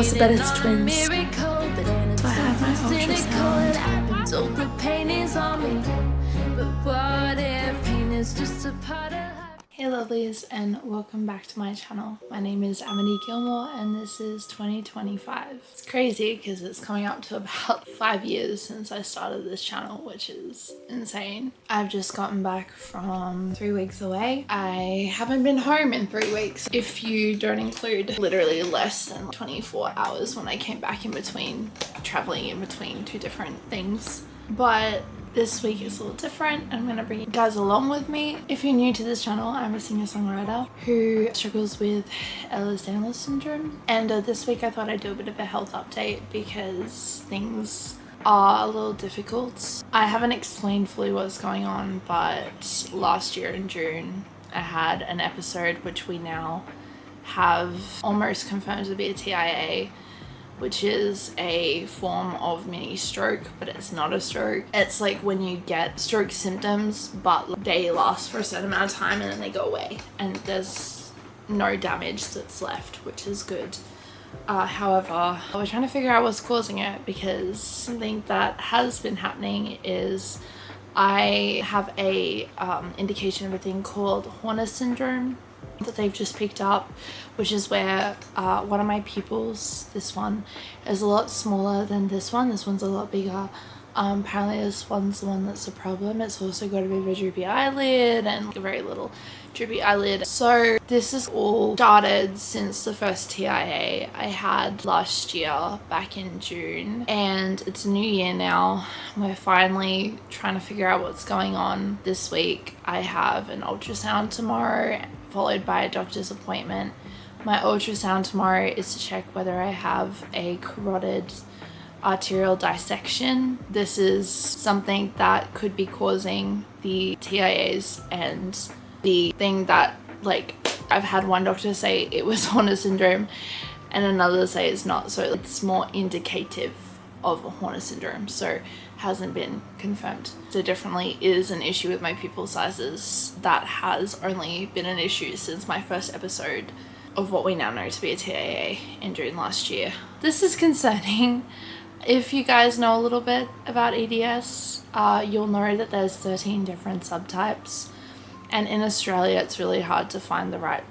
What's the bet it's twins? So I have my ultrasound. The pain is on me, but what if pain is just a part of life? Hey lovelies, and welcome back to my channel. My name is Amity Gilmour and this is 2025. It's crazy because it's coming up to about 5 years since I started this channel, which is insane. I've just gotten back from 3 weeks away. I haven't been home in 3 weeks, if you don't include literally less than 24 hours when I came back in between, traveling in between 2 different things. But this week is a little different. I'm going to bring you guys along with me. If you're new to this channel, I'm a singer-songwriter who struggles with Ehlers-Danlos syndrome. And this week I thought I'd do a bit of a health update because things are a little difficult. I haven't explained fully what's going on, but last year in June I had an episode which we now have almost confirmed to be a TIA, which is a form of mini stroke, but it's not a stroke. It's like when you get stroke symptoms, but they last for a certain amount of time and then they go away and there's no damage that's left, which is good. However, we're trying to figure out what's causing it because something that has been happening is I have a indication of a thing called Horner syndrome that they've just picked up, which is where one of my pupils, this one, is a lot smaller than this one. This one's a lot bigger. Apparently this one's the one that's a problem. It's also got a bit of a droopy eyelid and a very little droopy eyelid. So this is all started since the first TIA I had last year back in June, and it's a new year now. We're finally trying to figure out what's going on. This week I have an ultrasound tomorrow followed by a doctor's appointment. My ultrasound tomorrow is to check whether I have a carotid arterial dissection. This is something that could be causing the TIAs, and the thing that, like, I've had one doctor say it was Horner syndrome and another say it's not, so it's more indicative of a Horner syndrome, so hasn't been confirmed. So definitely is an issue with my pupil sizes that has only been an issue since my first episode of what we now know to be a TIA in June last year. This is concerning. If you guys know a little bit about EDS, you'll know that there's 13 different subtypes, and in Australia it's really hard to find the right,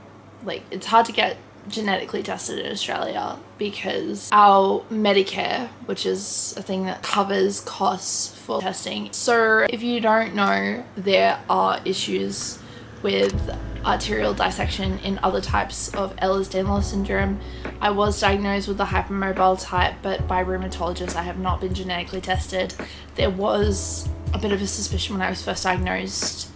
like, it's hard to get genetically tested in Australia because our Medicare, which is a thing that covers costs for testing. So if you don't know, there are issues with arterial dissection in other types of Ehlers-Danlos syndrome. I was diagnosed with the hypermobile type, but by rheumatologists. I have not been genetically tested. There was a bit of a suspicion when I was first diagnosed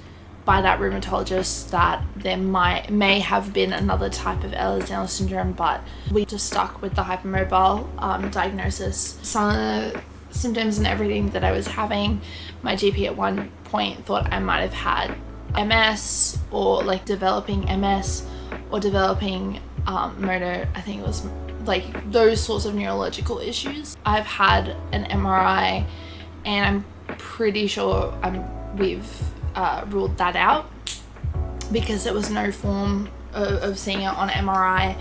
by that rheumatologist that there may have been another type of Ehlers-Danlos syndrome, but we just stuck with the hypermobile diagnosis. Some of the symptoms and everything that I was having, my GP at one point thought I might have had MS, or like developing MS, or developing motor, I think it was like those sorts of neurological issues. I've had an MRI and I'm pretty sure we've ruled that out because there was no form of seeing it on MRI.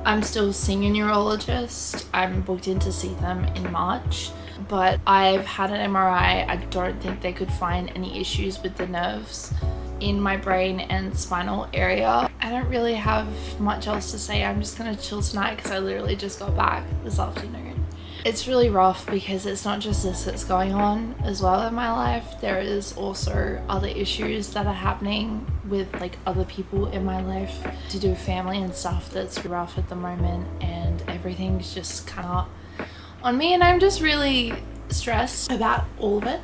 I'm still seeing a neurologist. I'm booked in to see them in March, but I've had an MRI. I don't think they could find any issues with the nerves in my brain and spinal area. I don't really have much else to say. I'm just gonna chill tonight because I literally just got back this afternoon. It's really rough because it's not just this that's going on as well in my life. There is also other issues that are happening with like other people in my life to do with family and stuff that's rough at the moment, and everything's just kind of on me, and I'm just really stressed about all of it.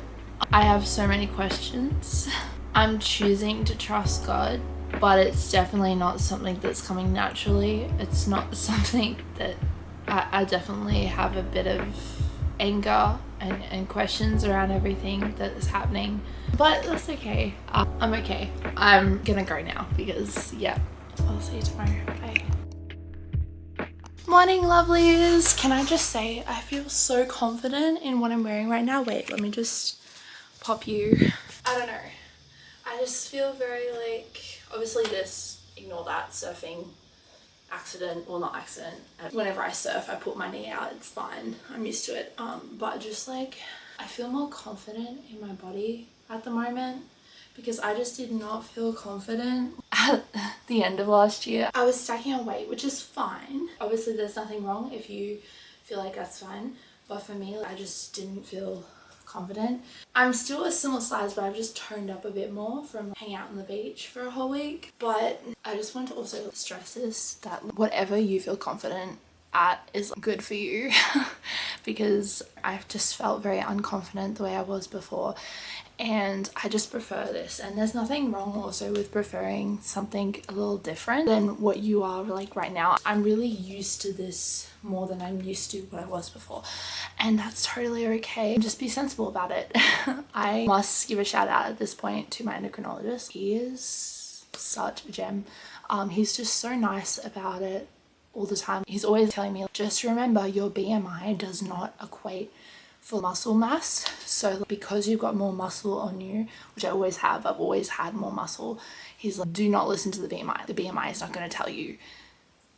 I have so many questions. I'm choosing to trust God, but it's definitely not something that's coming naturally. It's not something that I definitely have a bit of anger and questions around everything that is happening, but that's okay. I'm okay. I'm gonna go now because, yeah, I'll see you tomorrow. Bye. Morning lovelies. Can I just say I feel so confident in what I'm wearing right now. Wait, let me just pop you. I don't know. I just feel very like, obviously this, ignore that, surfing accident, well not accident, whenever I surf I put my knee out, it's fine, I'm used to it, but just like I feel more confident in my body at the moment, because I just did not feel confident at the end of last year. I was stacking on weight, which is fine, obviously there's nothing wrong if you feel like that's fine, but for me I just didn't feel confident. I'm still a similar size, but I've just toned up a bit more from hanging out on the beach for a whole week. But I just want to also stress this, that whatever you feel confident at is good for you because I've just felt very unconfident the way I was before, and I just prefer this. And there's nothing wrong also with preferring something a little different than what you are like right now. I'm really used to this more than I'm used to what I was before, and that's totally okay. Just be sensible about it. I must give a shout out at this point to my endocrinologist. He is such a gem. He's just so nice about it all the time. He's always telling me, just remember your BMI does not equate for muscle mass. So because you've got more muscle on you, which I always have, I've always had more muscle, he's like, do not listen to the BMI. The BMI is not going to tell you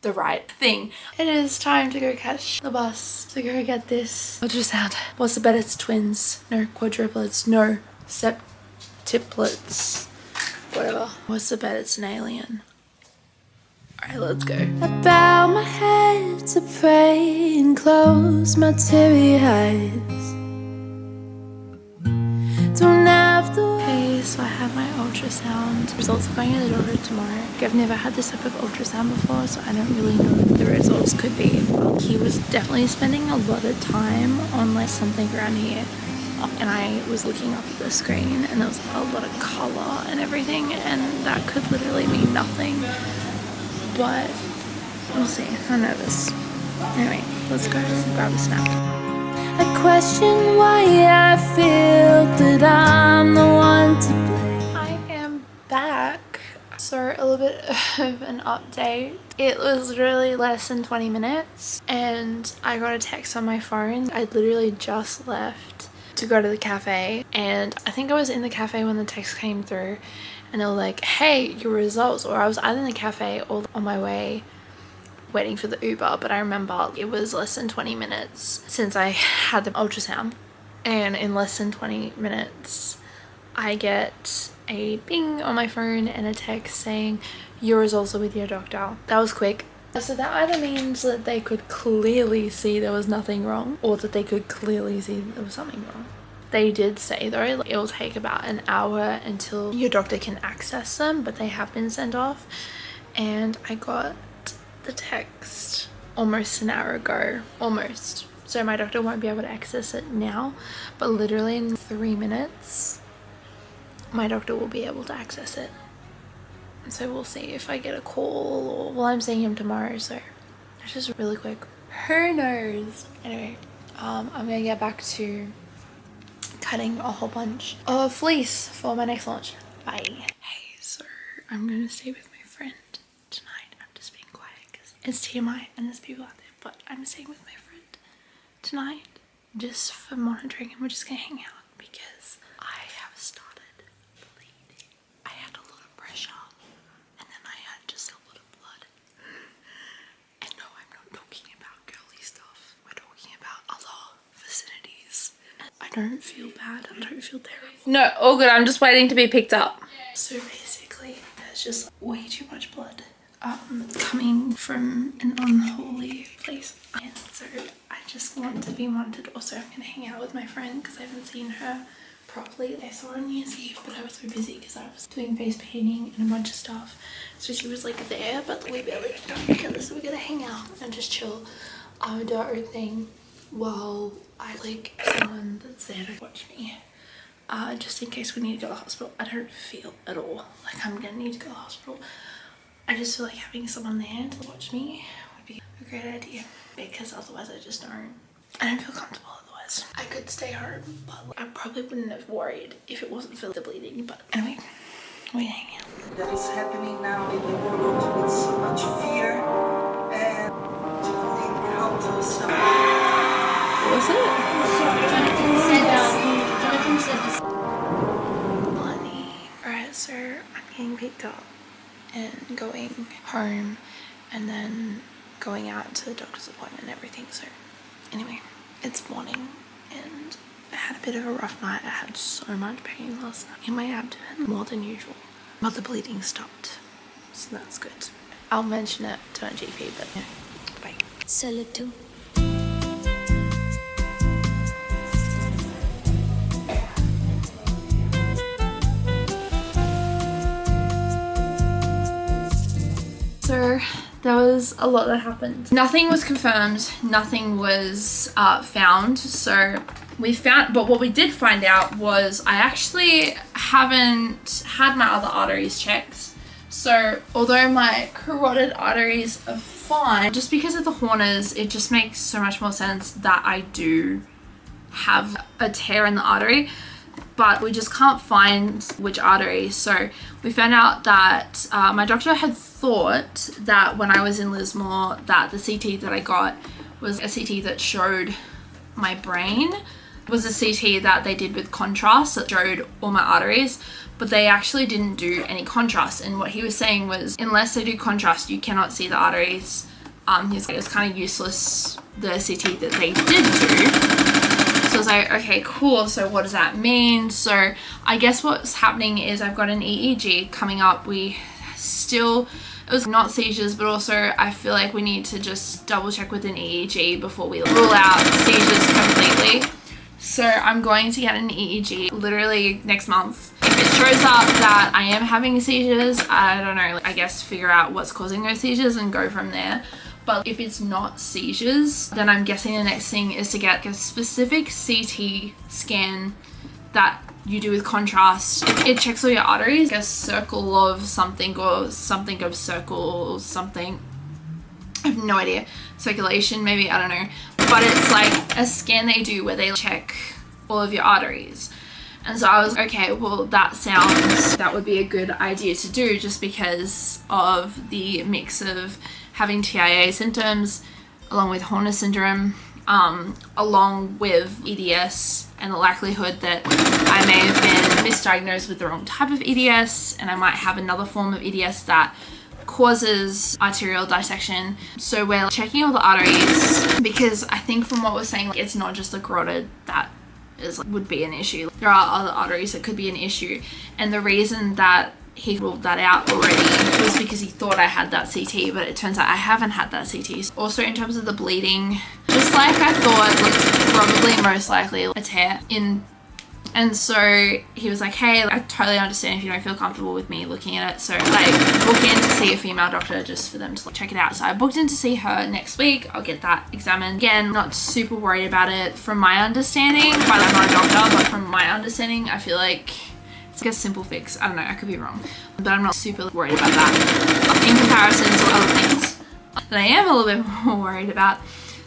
the right thing. It is time to go catch the bus to go get this ultrasound. What's the bet? It's twins, no quadruplets, no septuplets, whatever. What's the bet? It's an alien. Alright, let's go. I bow my head to pray and close my teary eyes. Don't have to. Okay, so I have my ultrasound. Results are going to the doctor tomorrow. I've never had this type of ultrasound before, so I don't really know what the results could be. But he was definitely spending a lot of time on like something around here. And I was looking up at the screen and there was a lot of colour and everything, and that could literally mean nothing. But we'll see. I'm nervous. Anyway, let's go grab a snack. I question why I feel that I'm the one to blame. I am back. So a little bit of an update. It was literally less than 20 minutes and I got a text on my phone. I literally just left to go to the cafe, and I think I was in the cafe when the text came through, and they were like, hey, your results. Or I was either in the cafe or on my way waiting for the Uber, but I remember it was less than 20 minutes since I had the ultrasound, and in less than 20 minutes I get a ping on my phone and a text saying your results are with your doctor. That was quick. So that either means that they could clearly see there was nothing wrong, or that they could clearly see there was something wrong. They did say though it'll take about an hour until your doctor can access them, but they have been sent off. And I got the text almost an hour ago, almost. So my doctor won't be able to access it now, but literally in 3 minutes my doctor will be able to access it. So we'll see if I get a call, or well, I'm seeing him tomorrow, so it's just really quick. Who knows? Anyway, I'm gonna get back to cutting a whole bunch of fleece for my next launch. Bye. Hey, so I'm gonna stay with my friend tonight. I'm just being quiet because it's TMI and there's people out there, but I'm staying with my friend tonight just for monitoring, and we're just gonna hang out because I have started bleeding. I had a lot of pressure and then I had just a lot of blood. And no, I'm not talking about girly stuff. We're talking about other vicinities. I don't feel bad. I don't feel terrible. No, all good. I'm just waiting to be picked up. So basically, there's just way too much blood coming from an unholy place. And so I just want to be monitored. Also, I'm going to hang out with my friend because I haven't seen her properly. I saw her on New Year's Eve, but I was so busy because I was doing face painting and a bunch of stuff. So she was like there, but we barely got together. So we're going to hang out and just chill, do our own thing while I like someone that's there to watch me. Just in case we need to go to the hospital. I don't feel at all like I'm gonna need to go to the hospital. I just feel like having someone there to watch me would be a great idea, because otherwise I don't feel comfortable otherwise. I could stay home, but I probably wouldn't have worried if it wasn't for the bleeding. But anyway, we hang out. That is happening now in the world with so much fear, and to think how to stop. What was it? Money. Alright, so I'm getting picked up and going home, and then going out to the doctor's appointment and everything. So anyway, it's morning and I had a bit of a rough night. I had so much pain last night in my abdomen, more than usual, but the bleeding stopped, so that's good. I'll mention it to my GP, but yeah, bye. Solitude. So there was a lot that happened. Nothing was confirmed, nothing was found. So we found, but what we did find out was I actually haven't had my other arteries checked. So although my carotid arteries are fine, just because of the Horners, it just makes so much more sense that I do have a tear in the artery. But we just can't find which artery. So we found out that my doctor had thought that when I was in Lismore that the CT that I got was a CT that showed my brain. It was a CT that they did with contrast that showed all my arteries, but they actually didn't do any contrast. And what he was saying was, unless they do contrast, you cannot see the arteries. It was kind of useless, the CT that they did do. So I was like, okay, cool. So what does that mean? So I guess what's happening is I've got an EEG coming up. It was not seizures, but also I feel like we need to just double check with an EEG before we rule out seizures completely. So I'm going to get an EEG literally next month. If it shows up that I am having seizures, I don't know, I guess figure out what's causing those seizures and go from there. But if it's not seizures, then I'm guessing the next thing is to get a specific CT scan that you do with contrast. It checks all your arteries, like a circle of something or something of circle or something. I have no idea. Circulation, maybe, I don't know. But it's like a scan they do where they check all of your arteries. And so I was, okay, well, that would be a good idea to do, just because of the mix of having TIA symptoms along with Horner syndrome, along with EDS, and the likelihood that I may have been misdiagnosed with the wrong type of EDS, and I might have another form of EDS that causes arterial dissection. So we're checking all the arteries, because I think from what we're saying, it's not just the carotid that would be an issue. There are other arteries that could be an issue, and the reason that he ruled that out already was because he thought I had that CT, but it turns out I haven't had that CT. Also, in terms of the bleeding, just like I thought, it's probably most likely a tear in. And so he was like, hey, I totally understand if you don't feel comfortable with me looking at it, so like book in to see a female doctor just for them to check it out. So I booked in to see her next week. I'll get that examined. Again, not super worried about it from my understanding, but I'm not a doctor, but from my understanding, I feel like it's like a simple fix. I don't know, I could be wrong, but I'm not super worried about that in comparison to other things that I am a little bit more worried about.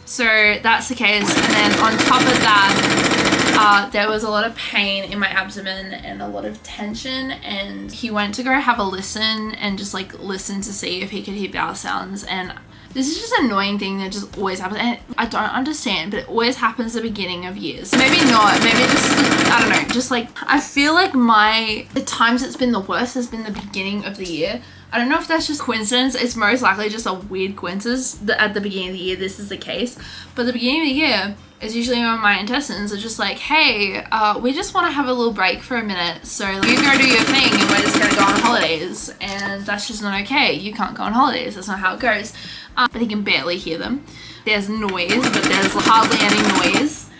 So that's the case. And then on top of that, there was a lot of pain in my abdomen and a lot of tension, and he went to go have a listen and just like listen to see if he could hear bowel sounds. And this is just an annoying thing that just always happens, and I don't understand, but it always happens at the beginning of years. Maybe not, maybe just, I don't know, just like, I feel like the times it's been the worst has been the beginning of the year. I don't know if that's just coincidence. It's most likely just a weird coincidence that at the beginning of the year this is the case. But the beginning of the year is usually when my intestines are just like, hey, we just want to have a little break for a minute. So you go do your thing and we're just going to go on holidays. And that's just not okay. You can't go on holidays. That's not how it goes. But he can barely hear them. There's noise, but there's hardly any noise.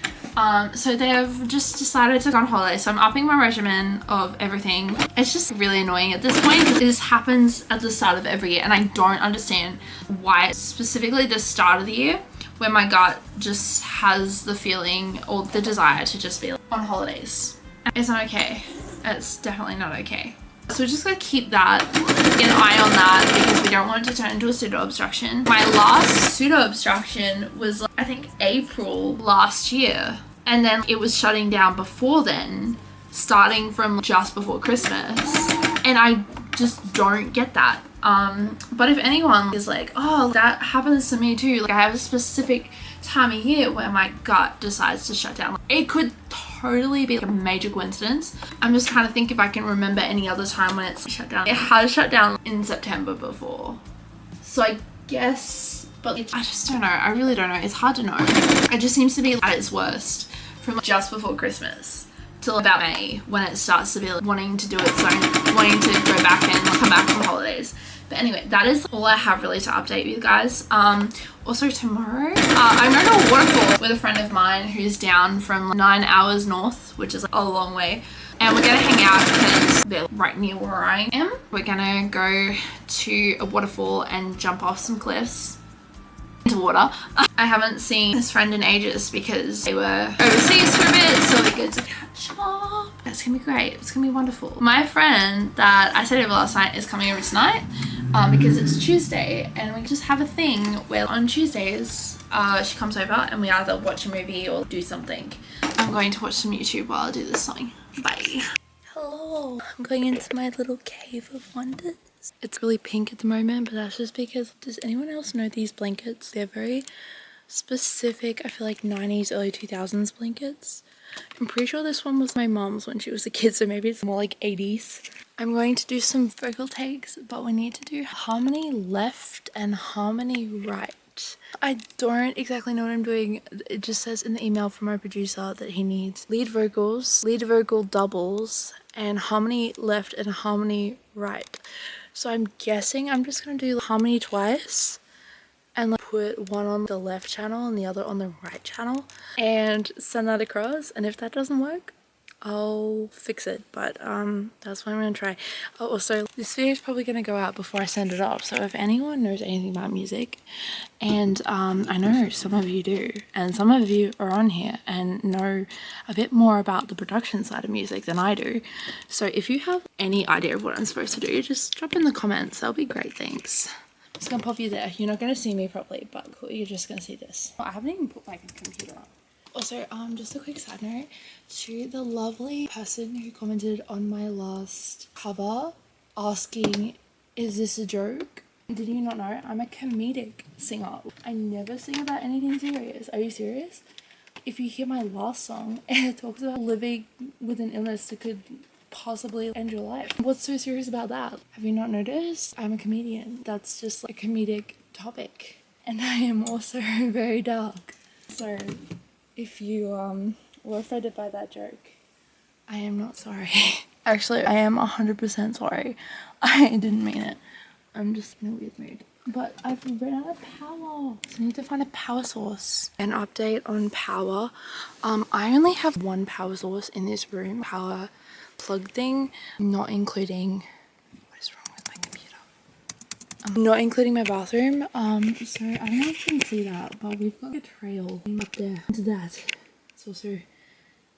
So they've just decided to go on holiday. So I'm upping my regimen of everything. It's just really annoying at this point, because this happens at the start of every year, and I don't understand why, specifically the start of the year, where my gut just has the feeling or the desire to just be on holidays. It's not okay. It's definitely not okay. So we're just going to keep an eye on that, because we don't want it to turn into a pseudo-obstruction. My last pseudo-obstruction was, I think, April last year. And then it was shutting down before then, starting from just before Christmas. And I just don't get that. But if anyone is like, oh, that happens to me too, like I have a specific time of year where my gut decides to shut down. It could totally be like a major coincidence. I'm just trying to think if I can remember any other time when it's shut down. It has shut down in September before. So I guess, but I just don't know. I really don't know. It's hard to know. It just seems to be at its worst from just before Christmas till about May, when it starts to be wanting to do its own, wanting to go back and come back from holidays. But anyway, that is all I have really to update you guys. Also tomorrow, I'm going to a waterfall with a friend of mine who's down from 9 hours north, which is a long way. And we're going to hang out because they're right near where I am. We're going to go to a waterfall and jump off some cliffs into water. I haven't seen this friend in ages because they were overseas for a bit, so we're good to catch up. It's gonna be great. It's gonna be wonderful. My friend that I stayed over last night is coming over tonight because it's Tuesday, and we just have a thing where on Tuesdays she comes over and we either watch a movie or do something. I'm going to watch some YouTube while I do this song. Bye. Hello. I'm going into my little cave of wonders. It's really pink at the moment, but that's just because, does anyone else know these blankets? They're very specific, I feel like 90s, early 2000s blankets. I'm pretty sure this one was my mom's when she was a kid, so maybe it's more like 80s. I'm going to do some vocal takes, but we need to do harmony left and harmony right. I don't exactly know what I'm doing. It just says in the email from our producer that he needs lead vocals, lead vocal doubles, and harmony left and harmony right. So I'm guessing I'm just going to do harmony twice and like put one on the left channel and the other on the right channel and send that across. And if that doesn't work, I'll fix it, but that's what I'm gonna try. Also, this video is probably gonna go out before I send it off, so if anyone knows anything about music, and I know some of you do, and some of you are on here and know a bit more about the production side of music than I do, so if you have any idea of what I'm supposed to do, just drop in the comments. That'll be great. Thanks. I'm just gonna pop you there. You're not gonna see me properly, but cool, you're just gonna see this. I haven't even put my computer on. Also, just a quick side note to the lovely person who commented on my last cover asking, is this a joke? Did you not know? I'm a comedic singer. I never sing about anything serious. Are you serious? If you hear my last song, it talks about living with an illness that could possibly end your life. What's so serious about that? Have you not noticed? I'm a comedian. That's just like a comedic topic. And I am also very dark. So if you were offended by that joke, I am not sorry. Actually, I am 100% sorry. I didn't mean it. I'm just in a weird mood. But I've run out of power, so I need to find a power source. An update on power. I only have one power source in this room, power plug thing, not including, what is wrong with my computer? Not including my bathroom. So I don't know if you can see that, but we've got a trail up there to that. It's also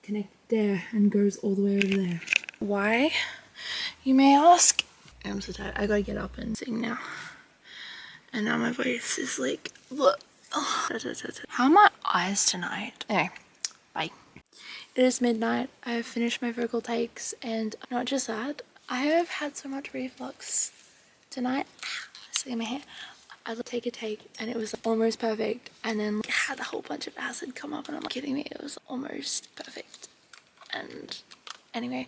connected there and goes all the way over there. Why, you may ask? I'm so tired. I gotta get up and sing now. And now my voice is like, look. Oh. How are my eyes tonight? Anyway, bye. It is midnight. I have finished my vocal takes, and not just that, I have had so much reflux tonight. See my hair. I take a take and it was almost perfect, and then I had a whole bunch of acid come up, and I'm not kidding me, it was almost perfect. And anyway,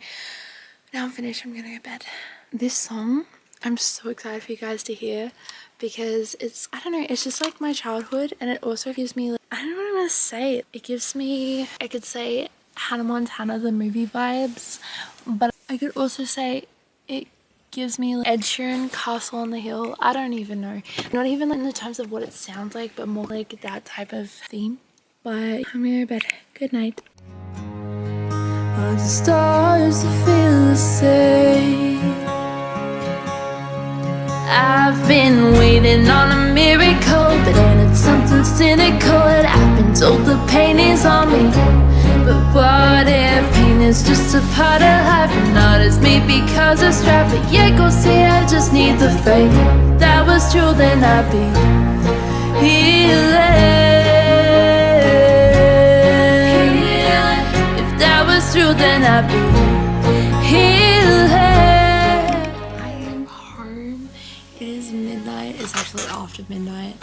now I'm finished. I'm gonna go to bed. This song, I'm so excited for you guys to hear because it's, I don't know, it's just like my childhood, and it also gives me, like, I don't know what I'm gonna say. It gives me, I could say Hannah Montana the movie vibes, but I could also say it gives me Ed Sheeran, Castle on the Hill. I don't even know. Not even in the terms of what it sounds like, but more like that type of theme. But I'm going to bed. Good night. Are the stars that feel the same? I've been waiting on a miracle, but then it's something cynical. And I've been told the pain is on me, but what if pain is just a part of life and not as me because it's trapped? But yeah, go see, I just need the faith. If that was true, then I'd be healing. If that was true, then I'd be healing. It is midnight. It's actually after midnight,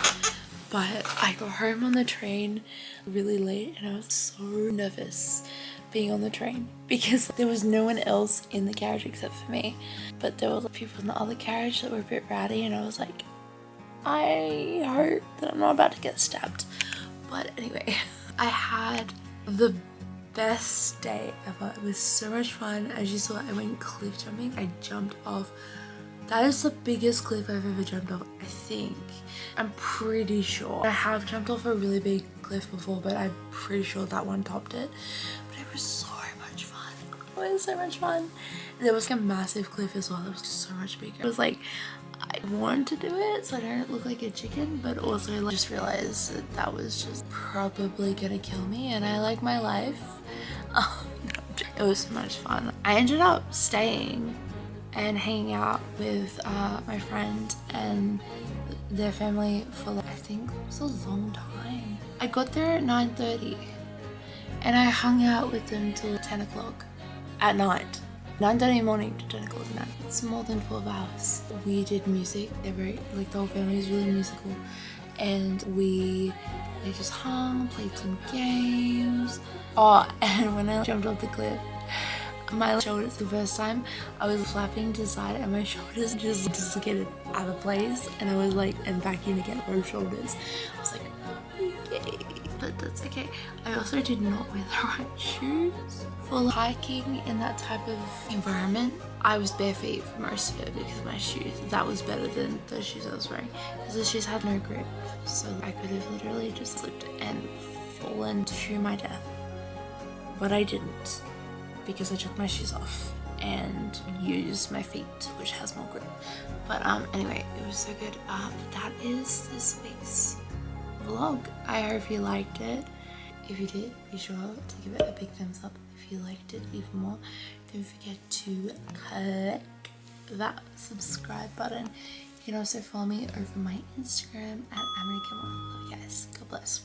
but I got home on the train really late and I was so nervous being on the train because there was no one else in the carriage except for me, but there were people in the other carriage that were a bit rowdy, and I was like, I hope that I'm not about to get stabbed. But anyway, I had the best day ever. It was so much fun. As you saw, I went cliff jumping. I jumped off. That is the biggest cliff I've ever jumped off, I think. I'm pretty sure. I have jumped off a really big cliff before, but I'm pretty sure that one topped it. But it was so much fun. It was so much fun. And there was a massive cliff as well. It was so much bigger. It was like, I wanted to do it so I don't look like a chicken, but also like, just realized that that was just probably gonna kill me, and I like my life. It was so much fun. I ended up staying and hanging out with my friend and their family for like, I think it was a long time. I got there at 9:30 and I hung out with them till 10 o'clock at night. 9:30 in the morning to 10 o'clock at night. It's more than 12 hours. We did music. They're very, like, the whole family is really musical. And they just hung, played some games. Oh, and when I jumped off the cliff, my shoulders, the first time, I was flapping to the side and my shoulders just dislocated out of place. And I was like, and back in again, both shoulders. I was like, okay. But that's okay. I also did not wear the right shoes for hiking in that type of environment. I was bare feet for most of it because my shoes, that was better than the shoes I was wearing, because the shoes had no grip, so I could have literally just slipped and fallen to my death. But I didn't, because I took my shoes off and used my feet, which has more grip. But anyway, it was so good. But that is this week's vlog. I hope you liked it. If you did, be sure to give it a big thumbs up. If you liked it even more, don't forget to click that subscribe button. You can also follow me over my Instagram at Amity. Love you guys. God bless.